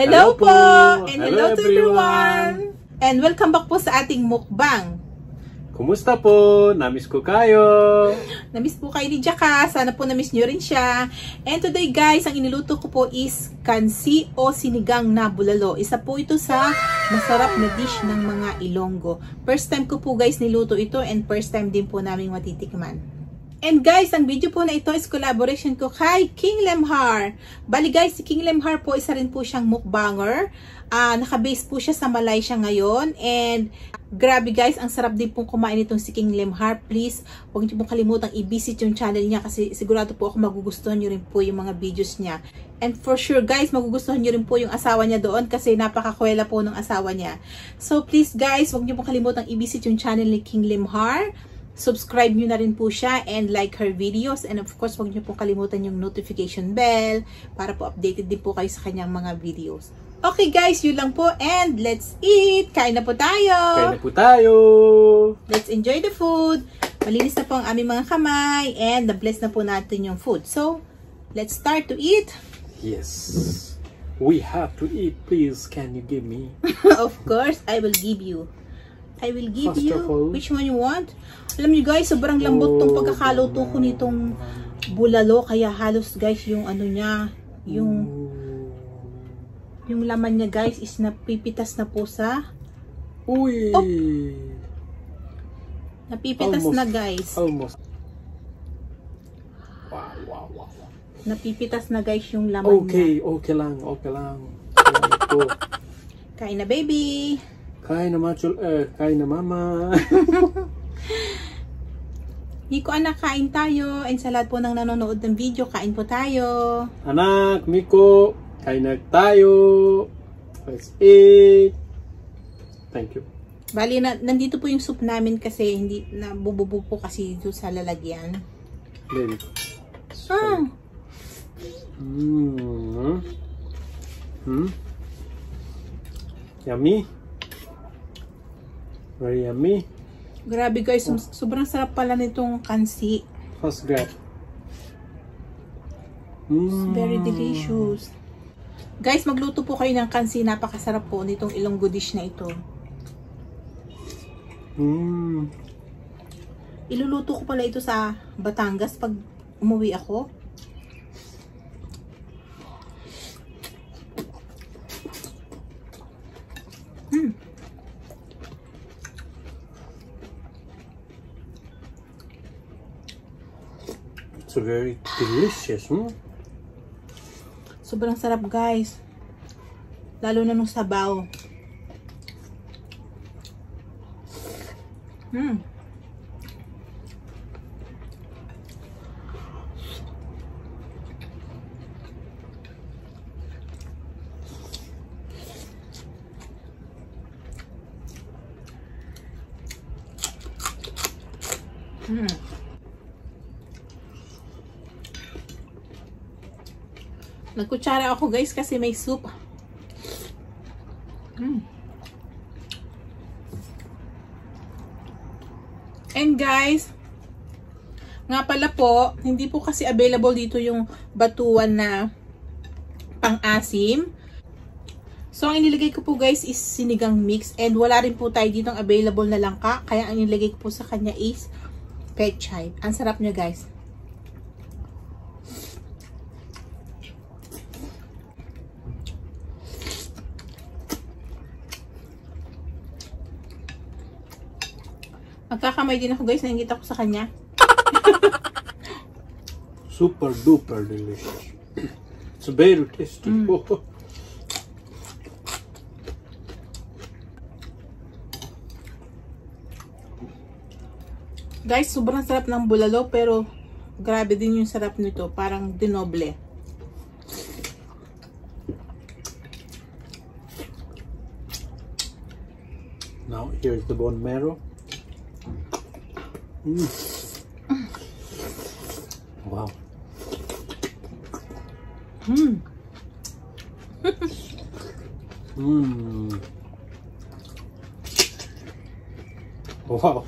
Hello po! And hello to everyone! And welcome back po sa ating mukbang. Kumusta po? Namiss ko kayo. Namiss po kayo ni Jaka. Sana po namiss nyo rin siya. And today guys, ang iniluto ko po is kansi o sinigang na bulalo. Isa po ito sa masarap na dish ng mga Ilonggo. First time ko po guys niluto ito and first time din po namin matitikman. And guys, ang video po na ito is collaboration ko kay King Lemhar. Bali guys, si King Lemhar po isa rin po siyang mukbanger. Naka-base po siya sa Malaysia ngayon. And grabe guys, ang sarap din pong kumain itong si King Lemhar. Please, huwag niyo pong kalimutang i-visit yung channel niya kasi sigurado po ako magugustuhan niyo rin po yung mga videos niya. And for sure guys, magugustuhan niyo rin po yung asawa niya doon kasi napakakwela po ng asawa niya. So please guys, huwag niyo pong kalimutang i-visit yung channel ni King Lemhar. Subscribe nyo na rin po siya and like her videos. And of course, huwag nyo po kalimutan yung notification bell para po updated din po kayo sa kanyang mga videos. Okay guys, yun lang po and let's eat! Kain na po tayo! Kain na po tayo! Let's enjoy the food! Malinis na po ang aming mga kamay and na-bless na po natin yung food. So, let's start to eat! Yes! We have to eat. Please, can you give me? Of course, I will give you. I will give First you. of all, Which one you want? Alam niyo guys, sobrang lambot tong pagkakaluto ko nitong bulalo. Kaya halos guys, yung ano niya, yung laman niya guys is napipitas na po sa... Uy! Oh! Napipitas almost, na guys. Almost. Wow. Napipitas na guys yung laman niya. Okay lang. Kain na baby! Kain na machul, kain na mama. Miko anak, kain tayo. And sa lahat po ng nanonood ng video, kain po tayo. Anak, Miko, kain na tayo. Let's eat. Thank you. Bali, nandito po yung soup namin kasi hindi nabububo po kasi dito sa lalagyan. Baby. Yummy. Very yummy. Grabe guys, sobrang sarap pala nitong kansi. First grab. It's very delicious. Guys, magluto po kayo ng kansi. Napakasarap po nitong Ilonggo dish na ito. Iluluto ko pala ito sa Batangas pag umuwi ako. It's very delicious. Sobrang sarap guys. Lalo na nung sabaw. Nagkutsara ako guys kasi may soup. And guys, nga pala po, hindi po kasi available dito yung batuan na pang-asim. So, ang inilagay ko po guys is sinigang mix. And wala rin po tayo dito ang available na langka. Kaya ang inilagay ko po sa kanya is pechay. Ang sarap niya guys. Magkakamay din ako guys, naingit ako sa kanya. Super duper delicious. It's very tasty. Guys, sobrang sarap ng bulalo pero grabe din yung sarap nito. Parang dinoble. Now here's the bone marrow. Wow. Wow.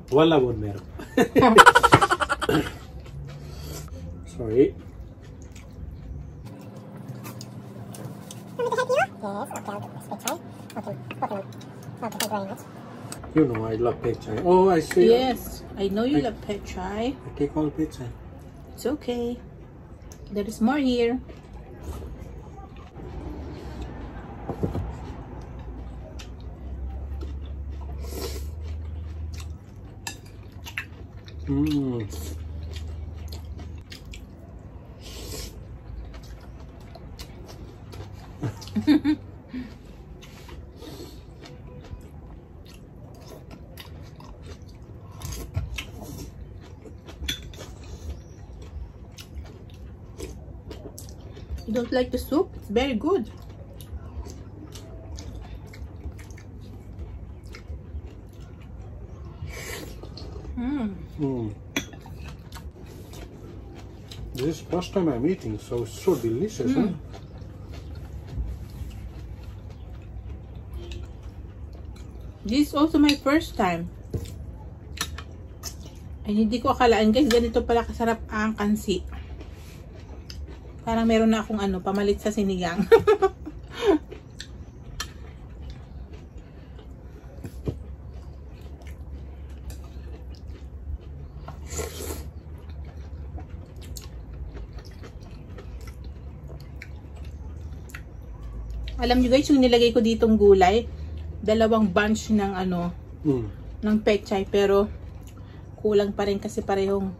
Wala bone marrow. Sorry. You know I love pet chai. Oh, I see. Yes, I know you love pet chai. I take all pet chai. It's okay. There is more here. Mmm. You don't like the soup? It's very good. This is first time I'm eating, so it's so delicious, huh? This is also my first time. Ay, hindi ko akalaan guys, ganito pala kasarap ang kansi. Parang meron na akong ano, pamalit sa sinigang. Alam nyo guys, yung nilagay ko ditong gulay, 2 bunch ng ano, ng pechay, pero kulang pa rin kasi parehong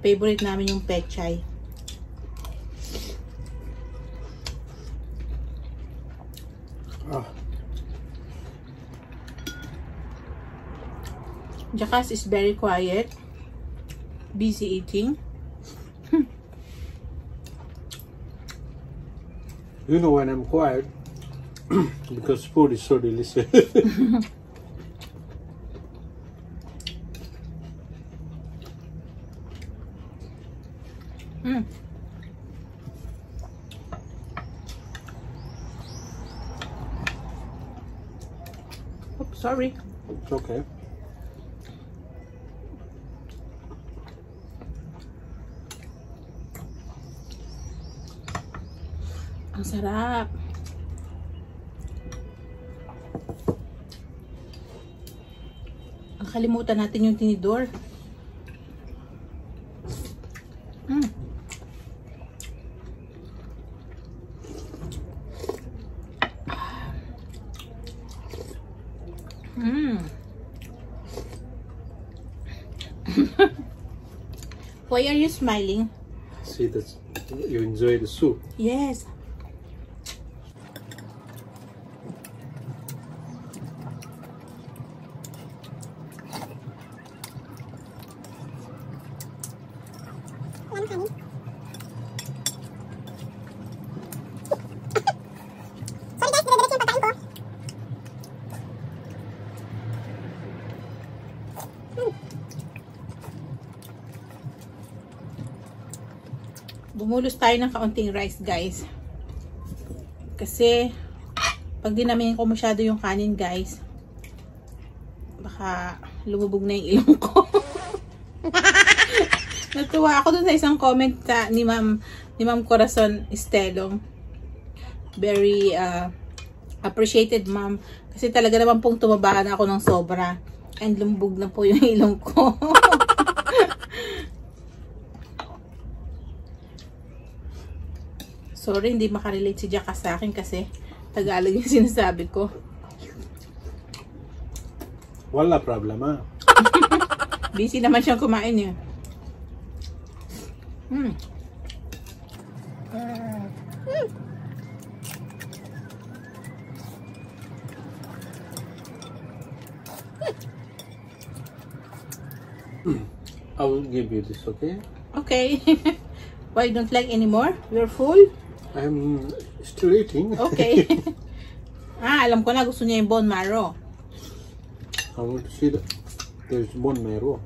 favorite namin yung pechay. Jakas is very quiet, busy eating. You know when I'm quiet, because food is so delicious. Oops, sorry. It's okay. Ang sarap. Nakalimutan natin yung tinidor. Why are you smiling? See that you enjoy the soup. Yes. Bumulos tayo ng kaunting rice guys, kasi pag dinamin ko masyado yung kanin guys, baka lumubog na yung ilong ko. Natuwa ako dun sa isang comment ni Ma'am Corazon Estelong. Very appreciated ma'am, kasi talaga naman pong tumabahan ako ng sobra and lumubog na po yung ilong ko. Sorry, hindi makarelate si Jaka sa akin kasi Tagalog yung sinasabi ko. Wala problema. Busy naman siyang kumain yun. I will give you this, okay? Okay. Why, you don't like anymore? You're full? I'm still eating. Okay. Alam ko na, gusto niya yung bone marrow. I want to see that there's bone marrow.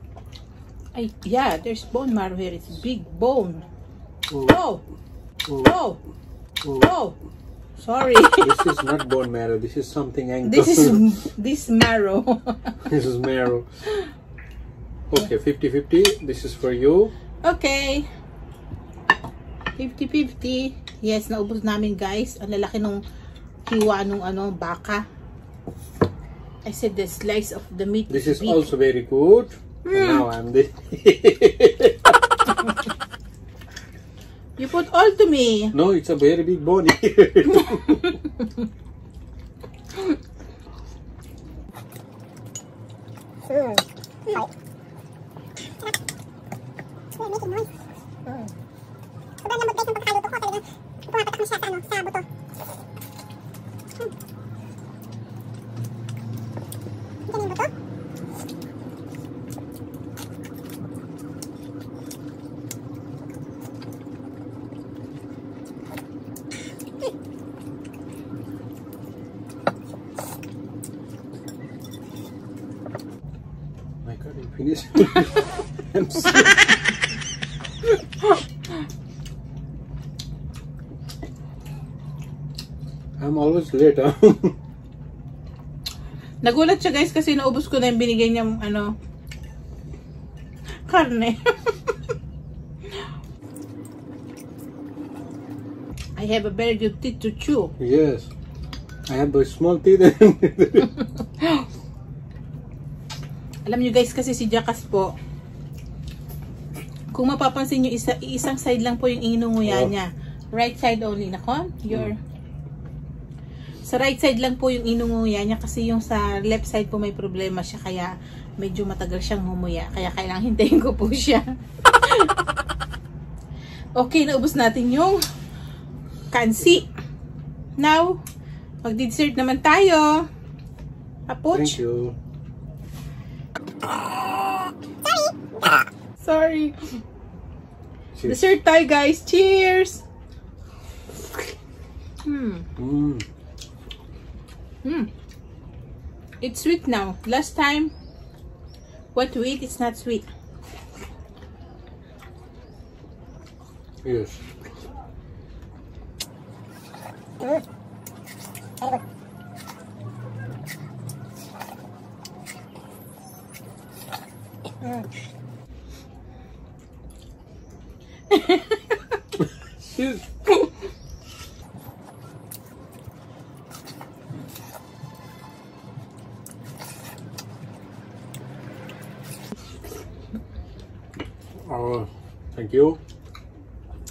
Yeah, there's bone marrow here. It's big bone. Oh. Oh! Oh. Oh! Oh. Oh! Sorry. This is not bone marrow. This is something ankle. This marrow. This is marrow. Okay, 50-50. This is for you. Okay. 50-50. Yes, naubos namin guys. Ang lalaki nung kiwa nung baka. I said the slice of the meat. This is also very good. And now I'm the. You put all to me. No, it's a very big bone. My God, you finished. I'm sorry. I'm always late, huh? Nagulat siya guys kasi naubos ko na yung binigay niyang karne. I have a very good teeth to chew. Yes. I have a small teeth. Alam niyo guys kasi si Jackass po, kung mapapansin niyo isang side lang po yung inunguya niya. Right side only. Nako, sa right side lang po yung inunguya niya kasi yung sa left side po may problema siya kaya medyo matagal siyang humuya. Kaya kailangan hintayin ko po siya. Okay, naubos natin yung kansi. Now, magdi-dessert naman tayo. Approach. Thank you. Sorry. Cheers. Dessert tayo guys. Cheers! It's sweet now. Last time, what we eat, it's not sweet. Yes. Cheers. Oh, thank you.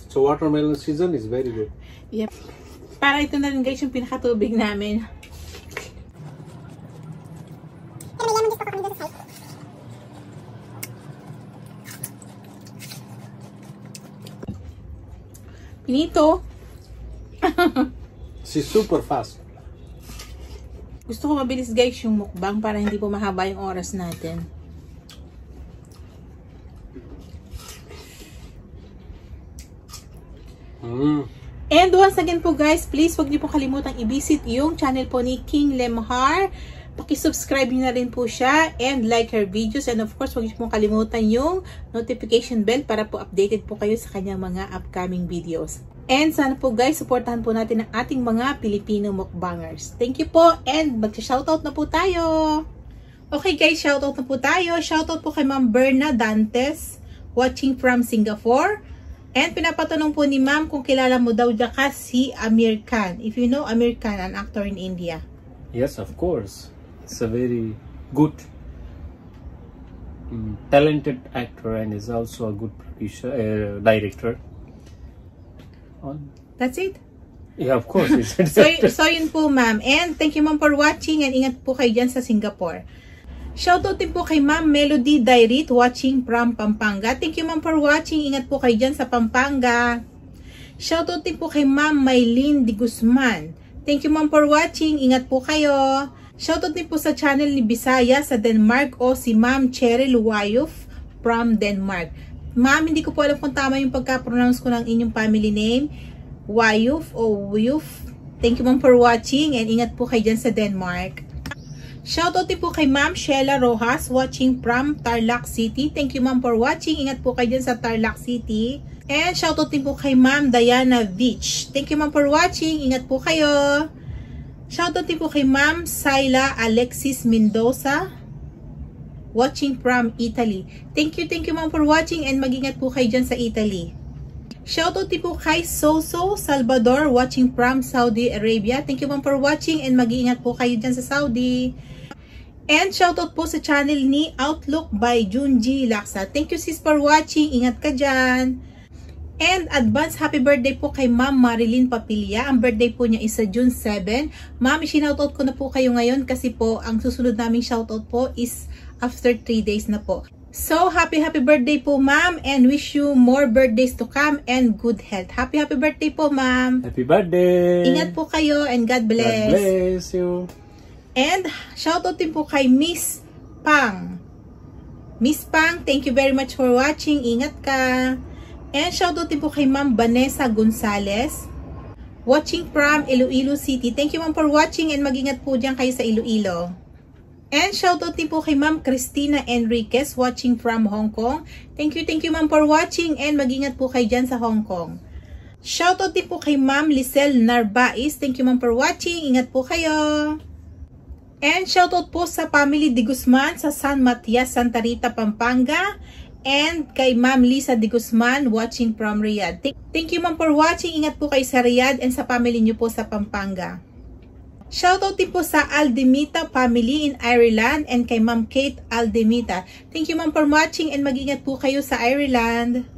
So watermelon season is very good. Yep. Para ito na rin guys yung pinakatubig namin. Pinito. She's super fast. Gusto ko mabilis guys yung mukbang para hindi po mahaba yung oras natin. And once again po guys, please huwag niyo po kalimutang i-visit yung channel po ni King Lemhar. Paki-subscribe niyo na rin po siya and like her videos, and of course huwag niyo po kalimutan yung notification bell para po updated po kayo sa kanyang mga upcoming videos. And sana po guys, supportahan po natin ang ating mga Pilipino mukbangers. Thank you po and magsa-shoutout na po tayo. Okay guys, shoutout na po tayo. Shoutout po kay Ma'am Berna Dantes, watching from Singapore. And pinapatanong po ni Ma'am kung kilala mo daw Jackass si Aamir Khan. If you know Aamir Khan, an actor in India. Yes, of course. It's a very good, talented actor and is also a good producer, director. That's it? Yeah, of course. So yun po ma'am. And thank you ma'am for watching and ingat po kayo dyan sa Singapore. Shoutout din po kay Ma'am Melody Dairit watching from Pampanga. Thank you ma'am for watching. Ingat po kayo dyan sa Pampanga. Shoutout din po kay Ma'am Maylene Di Guzman. Thank you ma'am for watching. Ingat po kayo. Shoutout din po sa channel ni Bisaya sa Denmark o si Ma'am Cheryl Wayuf from Denmark. Ma'am, hindi ko po alam kung tama yung pagka-pronounce ko ng inyong family name. Wayuf o Wayuf. Thank you ma'am for watching and ingat po kayo dyan sa Denmark. Shoutout din po kay Ma'am Sheila Rojas watching from Tarlac City. Thank you ma'am for watching. Ingat po kayo dyan sa Tarlac City. And shoutout din po kay Ma'am Diana Beach. Thank you ma'am for watching. Ingat po kayo. Shoutout din po kay Ma'am Syla Alexis Mendoza. Watching from Italy. Thank you ma'am for watching and mag-ingat po kayo dyan sa Italy. Shoutout din po kay Soso Salvador watching from Saudi Arabia. Thank you ma'am for watching and mag-ingat po kayo dyan sa Saudi. And shoutout po sa channel ni Outlook by Junji Laksa. Thank you sis for watching. Ingat ka dyan. And advance happy birthday po kay Ma'am Marilyn Papilla. Ang birthday po niya is sa June 7. Ma'am, sinoutout ko na po kayo ngayon kasi po ang susunod naming shoutout po is after 3 days na po. So, happy birthday po ma'am and wish you more birthdays to come and good health. Happy birthday po ma'am. Happy birthday. Ingat po kayo and God bless. God bless you. And shoutout din po kay Miss Pang. Miss Pang, thank you very much for watching. Ingat ka. And shoutout din po kay Ma'am Vanessa Gonzalez. Watching from Iloilo City. Thank you ma'am for watching and mag-ingat po dyan kayo sa Iloilo. And shoutout din po kay Ma'am Cristina Enriquez watching from Hong Kong. Thank you ma'am for watching and mag-ingat po kayo dyan sa Hong Kong. Shoutout din po kay Ma'am Lisel Narbais. Thank you ma'am for watching. Ingat po kayo. And shoutout po sa family de Guzman sa San Matias, Santa Rita, Pampanga. And kay Ma'am Lisa de Guzman watching from Riyadh. Thank you ma'am for watching. Ingat po kayo sa Riyadh and sa family niyo po sa Pampanga. Shoutout din po sa Aldemita family in Ireland and kay Ma'am Kate Aldemita. Thank you ma'am for watching and mag-ingat po kayo sa Ireland.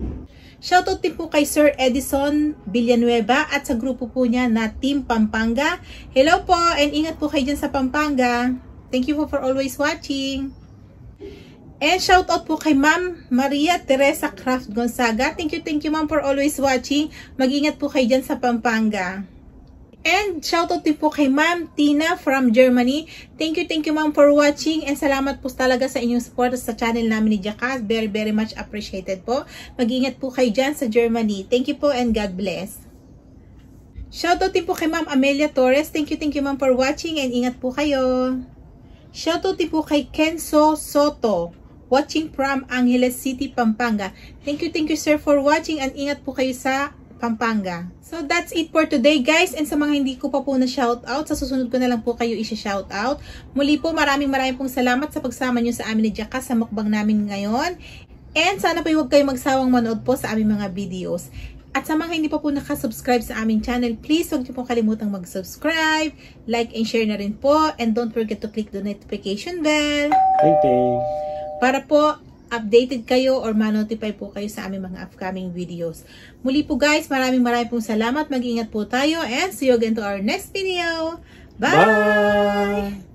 Shoutout din po kay Sir Edison Villanueva at sa grupo po niya na Team Pampanga. Hello po and ingat po kayo dyan sa Pampanga. Thank you po for always watching. And shoutout po kay Ma'am Maria Teresa Craft Gonzaga. Thank you ma'am for always watching. Mag-ingat po kayo dyan sa Pampanga. And shoutout din po kay Ma'am Tina from Germany. Thank you ma'am for watching and salamat po talaga sa inyong support sa channel namin ni Jackas. Very much appreciated po. Mag-ingat po kayo dyan sa Germany. Thank you po and God bless. Shoutout din po kay Ma'am Amelia Torres. Thank you ma'am for watching and ingat po kayo. Shoutout din po kay Kenzo Soto watching from Angeles City, Pampanga. Thank you sir for watching and ingat po kayo sa Pampanga. So that's it for today guys, and sa mga hindi ko pa po na shoutout, sa susunod ko na lang po kayo i-shoutout. Muli po maraming pong salamat sa pagsama nyo sa amin ni Jackas sa mukbang namin ngayon. And sana po huwag kayo magsawang manood po sa aming mga videos. At sa mga hindi pa po nakasubscribe sa aming channel, please huwag nyo po kalimutang mag-subscribe, like and share na rin po, and don't forget to click the notification bell. Para po updated kayo or ma-notify po kayo sa aming mga upcoming videos. Muli po guys, maraming pong salamat. Mag-ingat po tayo and see you again to our next video. Bye!